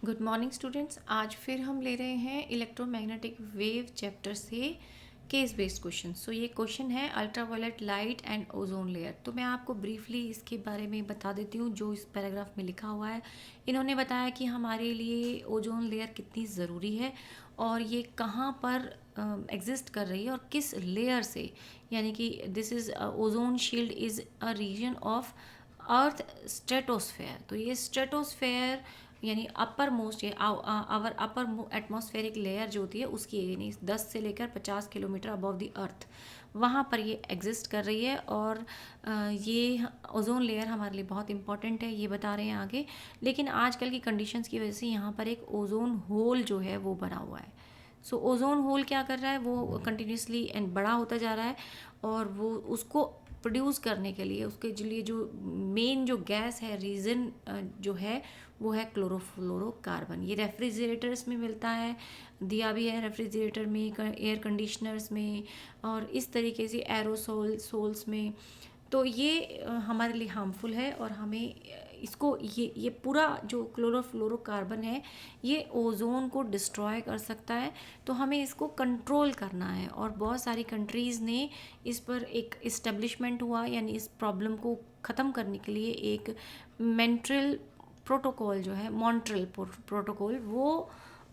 Good morning students. आज फिर हम ले रहे हैं इलेक्ट्रोमैग्नेटिक वेव चैप्टर से केस बेस्ड क्वेश्चन। सो ये क्वेश्चन है ultraviolet light and ozone layer. तो मैं आपको ब्रीफली इसके बारे में बता देती हूँ जो इस पैराग्राफ में लिखा हुआ है। इन्होंने बताया कि हमारे लिए ओजोन लेयर कितनी ज़रूरी है और ये कहाँ पर एग्जिस्ट कर रही है और किस लेयर से, यानी कि this is ozone shield is a region of earth stratosphere. तो ये स्ट्रेटोस्फेयर यानी अपर मोस्ट, ये आवर अपर एटमॉस्फेरिक लेयर जो होती है उसकी, यानी 10 से लेकर 50 किलोमीटर अबव द अर्थ, वहाँ पर ये एग्जिस्ट कर रही है। और ये ओजोन लेयर हमारे लिए बहुत इंपॉर्टेंट है, ये बता रहे हैं आगे। लेकिन आजकल की कंडीशंस की वजह से यहाँ पर एक ओजोन होल जो है वो बना हुआ है। सो ओजोन होल क्या कर रहा है, वो कंटिन्यूसली एंड बड़ा होता जा रहा है और वो उसको प्रोड्यूस करने के लिए, उसके लिए जो मेन जो गैस है, रीज़न जो है वो है क्लोरोफ्लोरोकार्बन। ये रेफ्रिजरेटर्स में मिलता है, दिया भी है रेफ्रिजरेटर में, एयर कंडीशनर्स में और इस तरीके से एरोसोल्स में। तो ये हमारे लिए हार्मफुल है और हमें इसको ये पूरा जो क्लोरोफ्लोरोकार्बन है ये ओजोन को डिस्ट्रॉय कर सकता है। तो हमें इसको कंट्रोल करना है और बहुत सारी कंट्रीज़ ने इस पर एक इस्टेब्लिशमेंट हुआ, यानी इस प्रॉब्लम को ख़त्म करने के लिए एक मॉन्ट्रियल प्रोटोकॉल जो है, मॉन्ट्रियल प्रोटोकॉल, वो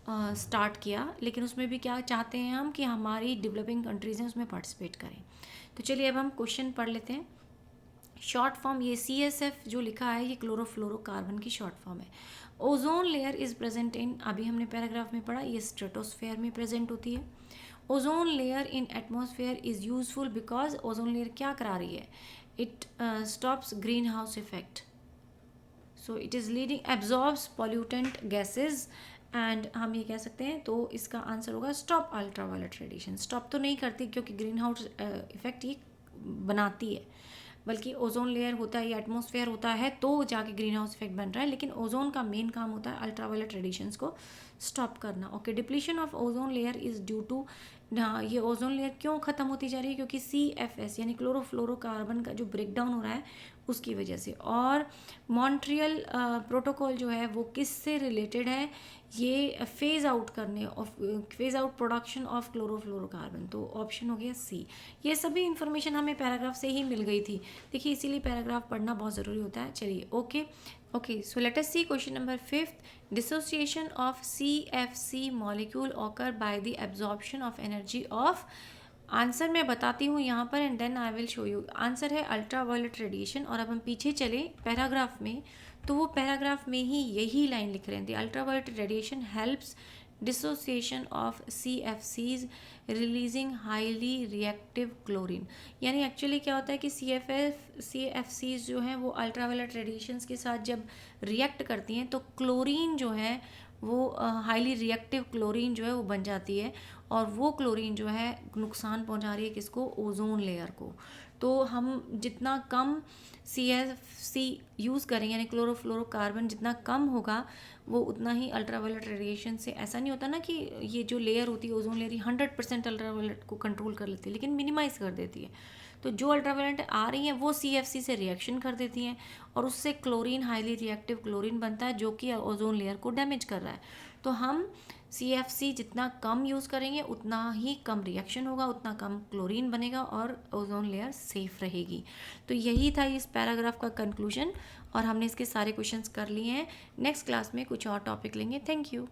स्टार्ट किया। लेकिन उसमें भी क्या चाहते हैं हम कि हमारी डेवलपिंग कंट्रीज़ हैं उसमें पार्टिसिपेट करें। तो चलिए अब हम क्वेश्चन पढ़ लेते हैं। शॉर्ट फॉर्म ये CSF जो लिखा है ये क्लोरोफ्लोरोकार्बन की शॉर्ट फॉर्म है। Ozone layer is present in, अभी हमने पैराग्राफ में पढ़ा, ये स्ट्रेटोस्फेयर में प्रेजेंट होती है। Ozone layer in atmosphere is useful because ozone layer क्या करा रही है, it stops green house effect. So it is leading absorbs pollutant gases and हम ये कह सकते हैं, तो इसका आंसर होगा स्टॉप अल्ट्रावायलेट रेडिएशन। स्टॉप तो नहीं करती क्योंकि ग्रीन हाउस इफेक्ट ये बनाती है, बल्कि ओजोन लेयर होता है, ये एटमॉस्फेयर होता है तो जाके ग्रीन हाउस इफेक्ट बन रहा है। लेकिन ओजोन का मेन काम होता है अल्ट्रावायलेट रेडिएशंस को स्टॉप करना। Okay, depletion of ozone layer is due to, ये ओजोन लेयर क्यों ख़त्म होती जा रही है, क्योंकि CFS यानी क्लोरोफ्लोरोकार्बन का जो ब्रेकडाउन हो रहा है उसकी वजह से। और मॉन्ट्रियल प्रोटोकॉल जो है वो किस से रिलेटेड है, ये फेज़ आउट करने of, phase out production of chlorofluorocarbon. तो ऑप्शन हो गया C। ये सभी इन्फॉर्मेशन हमें पैराग्राफ से ही मिल गई थी, देखिए इसीलिए पैराग्राफ पढ़ना बहुत ज़रूरी होता है। चलिए okay so let us see question number 5th। Dissociation of CFC molecule occur by the absorption of energy of, answer मैं बताती हूँ यहाँ पर and then I will show you. Answer है अल्ट्रावायलेट रेडिएशन। और अब हम पीछे चले पैराग्राफ में, तो वो पैराग्राफ में ही यही लाइन लिख रहे हैं, the ultraviolet radiation helps dissociation of CFCs releasing highly reactive chlorine. यानी एक्चुअली क्या होता है कि CFCs जो हैं वो अल्ट्रावायलेट रेडिएशंस के साथ जब रिएक्ट करती हैं तो क्लोरीन जो है वो हाईली रिएक्टिव क्लोरीन जो है वो बन जाती है और वो क्लोरीन जो है नुकसान पहुंचा रही है किसको, ओजोन लेयर को। तो हम जितना कम CFC यूज़ करें, यानी क्लोरोफ्लोरोकार्बन जितना कम होगा वो उतना ही अल्ट्रावायलेट रेडिएशन से, ऐसा नहीं होता ना कि ये जो लेयर होती है ओजोन लेयर 100% अल्ट्रावायलेट को कंट्रोल कर लेती है, लेकिन मिनिमाइज़ कर देती है। तो जो अल्ट्रावायलेट आ रही हैं वो CFC से रिएक्शन कर देती हैं और उससे क्लोरीन, हाईली रिएक्टिव क्लोरीन बनता है जो कि ओजोन लेयर को डैमेज कर रहा है। तो हम CFC जितना कम यूज़ करेंगे उतना ही कम रिएक्शन होगा, उतना कम क्लोरीन बनेगा और ओजोन लेयर सेफ रहेगी। तो यही था इस पैराग्राफ का कंक्लूजन और हमने इसके सारे क्वेश्चंस कर लिए हैं। नेक्स्ट क्लास में कुछ और टॉपिक लेंगे। Thank you.